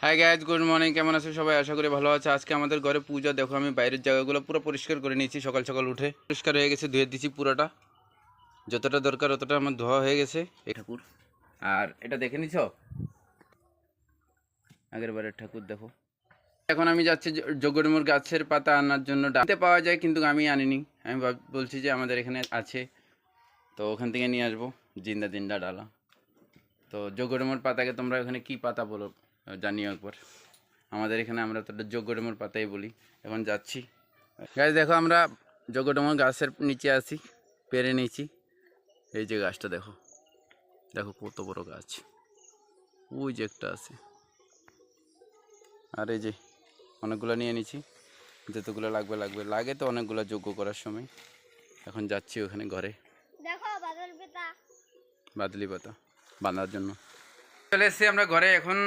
Hi guys, good morning. কেমন আছো সবাই? আশা করি ভালো আছে। আজকে আমাদের ঘরে পূজা। দেখো, আমি বাইরের জায়গাগুলো পুরো পরিষ্কার করে নিয়েছি। সকাল সকাল উঠে পরিষ্কার হয়ে গেছে, ধুয়ে দিয়েছি পুরোটা। যতটা দরকার অতটা আমার ধোয়া হয়ে গেছে। এই ঠাকুর, আর এটা দেখে নিছ আগের বারের ঠাকুর। দেখো, এখন আমি যাচ্ছি জগরমুর গাছের পাতা আনার জন্য। ডালতে পাওয়া যায় কিন্তু আমি আনিনি। আমি বলছি যে আমাদের এখানে আছে, তো ওখান থেকে নিয়ে আসবো। জিন্দা জিন্দা ডালা। তো জগরমুর পাতাকে তোমরা ওখানে কি পাতা বলো জানিও একবার। আমাদের এখানে আমরা তো জগরমুর পাতাই বলি। এখন যাচ্ছি গাছ। দেখো, আমরা জগরমুর গাছের নিচে আছি, পেরে নিয়েছি। এই যে গাছটা দেখো, দেখো কত বড় গাছ। ওই যে একটা আছে, আর এই যে অনেকগুলো নিয়ে নিয়েছি। যতগুলো লাগবে লাগবে, লাগে তো অনেকগুলো যজ্ঞ করার সময়। এখন যাচ্ছি ওখানে ঘরে বাদলি পাতা বাঁধার জন্য। চলে এসেছি আমরা ঘরে। এখন